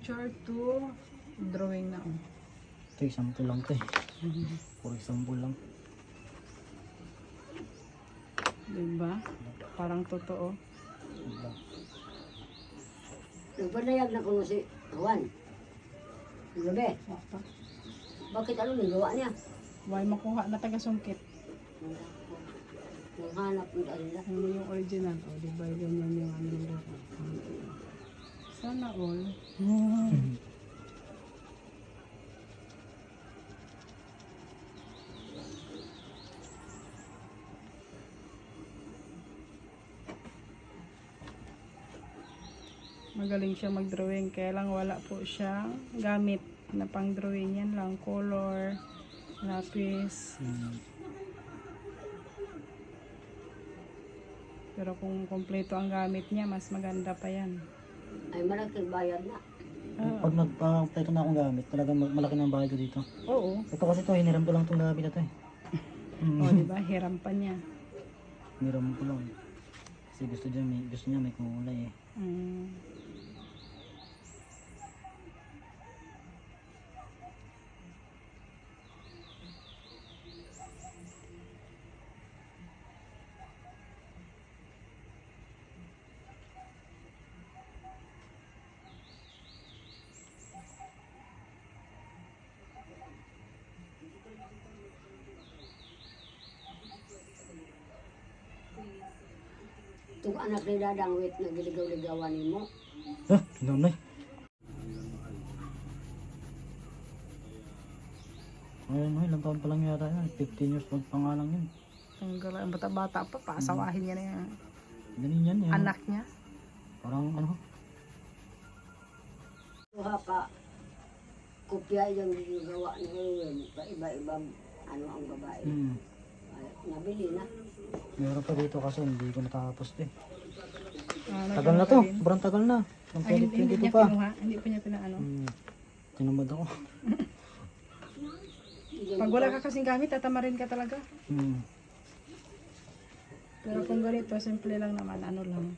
picture to drawing na. Ito, example lang to eh. For example lang. Diba? Parang totoo. Diba? Nagpanayag na ko si Juan. Gabi. Bakit ano nagawa niya? Why makuha na taga-sungkit? Nanghanap ng nila. Ano yung original? O, diba? Ganyan yung ano nila. Sana all. Magaling siya mag-drawing, kaya lang wala po siyang gamit na pang-drawing. Yan lang, color, lapis. Pero kung kompleto ang gamit niya, mas maganda pa yan. Ay malaking bayad na. Pag nagpa-apply ko na akong gamit, talagang malaki na ang bayad ko dito. Oo. Ito kasi ito, hiniram ko lang itong gamit na ito eh. O, diba? Hiram pa niya. Hiniram ko lang. Kasi gusto niya may kulay eh. Itong anak ni Dadang wit na giligaw-ligawan mo. Ah, nanay. Ayun mo, ilang taon pa lang yata yan. 15 years old pa nga lang yun. Ang bata-bata pa, paasawahin niya na yung Ganin yan. anak niya. Parang ano. Kuha pa. Kopya yung giligawa ni Owen. Iba-ibang ano ang babae. Ay, nabili na. Meron pa dito kasi hindi ko natapos eh. nagano Tagal na ka to, din? sobrang tagal na. Ang Ay, hindi 2022 niya pa. pinuha, hindi pa niya pinaano. Tinamad ako. Pag wala ka kasing gamit, tatamarin ka talaga. Pero kung ganito, simple lang naman, ano lang.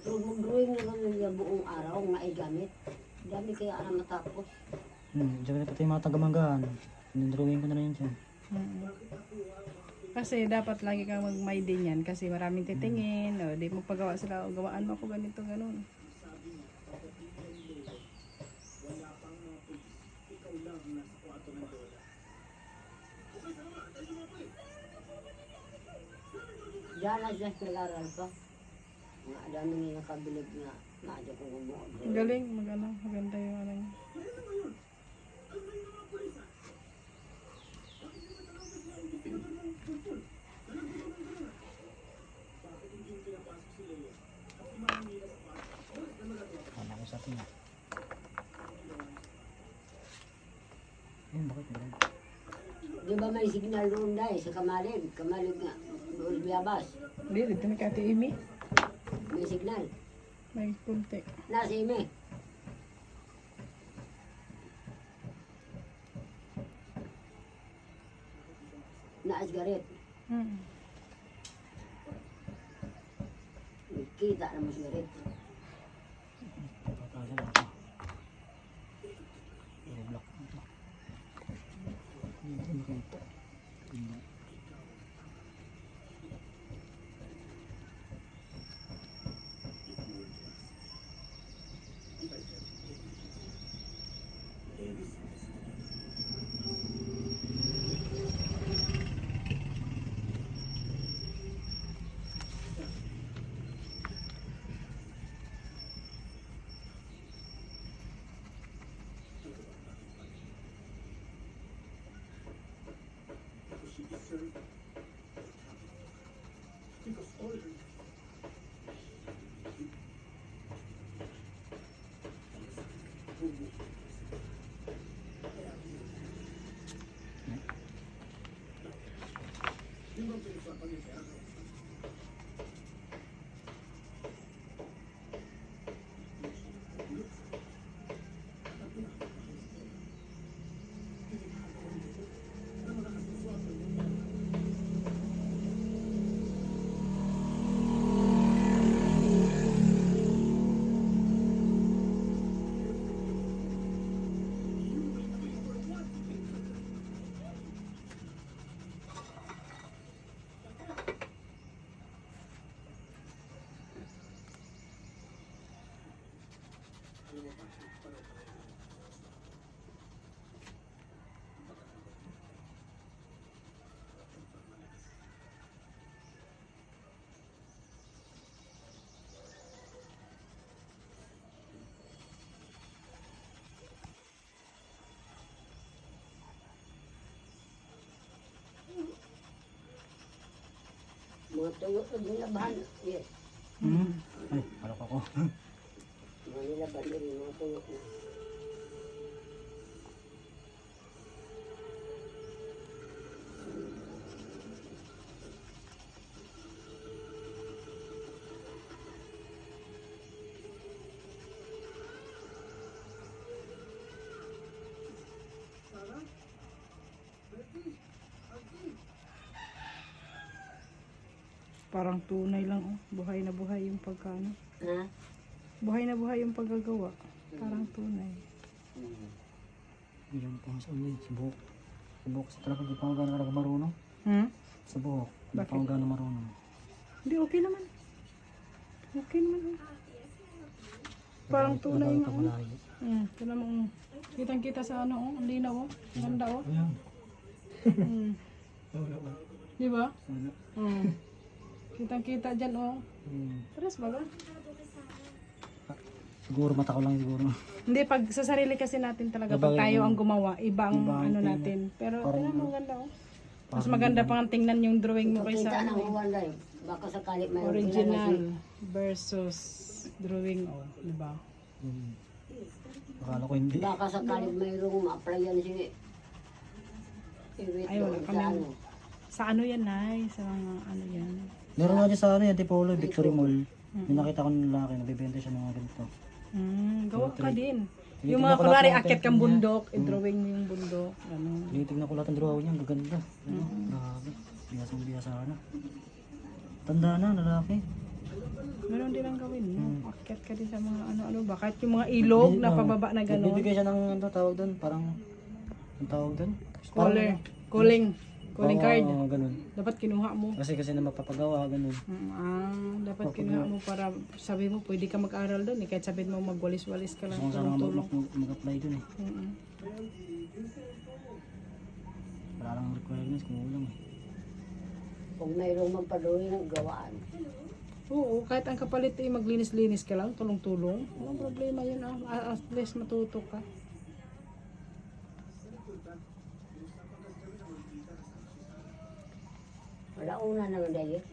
Drawing na kami yung buong araw nga ay gamit. Dami kaya na matapos. Diyan pati yung mga tagamanggahan. Drawing ko na rin siya. Kasi dapat lagi kang mag-my din yan kasi maraming titingin, o di mo pagawa sila, o gawaan mo ako ganito, ganun. Diyan na siya nag-aral pa. Nga dami nga nakabilib nga. Nadya ko kumuha. Ang galing, maganda yung ano niya. Tama ko sa atin ah. Ayun, bakit ba? Di ba may signal doon dahil sa Kamalig? Kamalig nga. Doon biyabas. Hindi, dito na kati Amy. May signal. May kunti. Nasa ime. Naas garit. Kita na mas garit. Pagkakasya lang ako. I-block mo ito. Hindi ko ito. Mga tuyo na nilabahan. Yes. Ay, alok ako. Mga nilaban din, mga tuyo na. Parang tunay lang, oh. Buhay na buhay yung pagkano. Ha? Buhay na buhay yung paggagawa. Parang tunay. Yung pang sa ulit, sa buhok. Sa buhok kasi talaga di pa ako gano'n marunong. Sa buhok, di pa ako gano'n marunong. Hindi, okay naman. Okay naman, oh. Parang tunay nga, oh. Tignan mo, oh. Kitang-kita sa ano, oh. Ang linaw, oh. Ang ganda, oh. Mm. Di ba? Kitang-kita dyan, oh. Pares ba ba? Siguro mata ko lang siguro. Hindi, pag sa sarili kasi natin talaga, pag tayo ang gumawa, ibang ano natin. Pero tingnan mo, ang ganda, oh. Mas maganda pa ang tingnan yung drawing mo kaysa Kita ng ano, uwan dahil. Baka sakali may original versus drawing, oh. Di ba? Akala ko hindi. Baka sakali mayroong ma-applyan si Ay, wala kami. Sa ano yan, Nay? Sa mga ano yan. Meron nga dyan sa ano yan, Tipolo, Victory Mall. May nakita ko ng lalaki, nabibenta siya ng mga ganito. Gawa ka din. Tinitignan Yung mga ko kunwari, lahat ng akit kang painting bundok, i-drawing mo yung bundok. Ano. Tinitignan ko lahat ng drawing niya, maganda. Grabe, biyasang-biyasa na. Tanda na, lalaki. Meron din ang gawin mo. Akit ka din sa mga ano-ano ba? Kahit yung mga ilog na pababa na gano'n. Bibigay siya ng ano, tawag doon, parang, ang tawag doon? Calling card. Oo, ganun. Dapat kinuha mo. Kasi na mapapagawa, ganun. Dapat kinuha mo para sabi mo, pwede ka mag-aral doon. Kahit sabihin mo, magwalis-walis ka lang. Gusto ko sana Tulong-tulong. mag-apply doon eh. Wala lang requirements, kumulang eh. Kung mayroong magpaduloy ng gawaan. Oo, kahit ang kapalit ay maglinis-linis ka lang, tulong-tulong. Walang problema yun. At least matuto ka. Wala una naman dahil.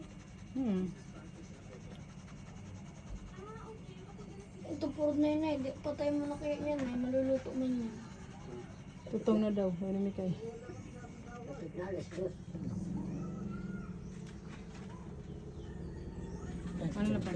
Ito puro na yun eh. Patay mo na kaya yan eh. Maluluto man yan. Tutong na daw. Ano may kay? Bakit na alas dos? Ano na pa?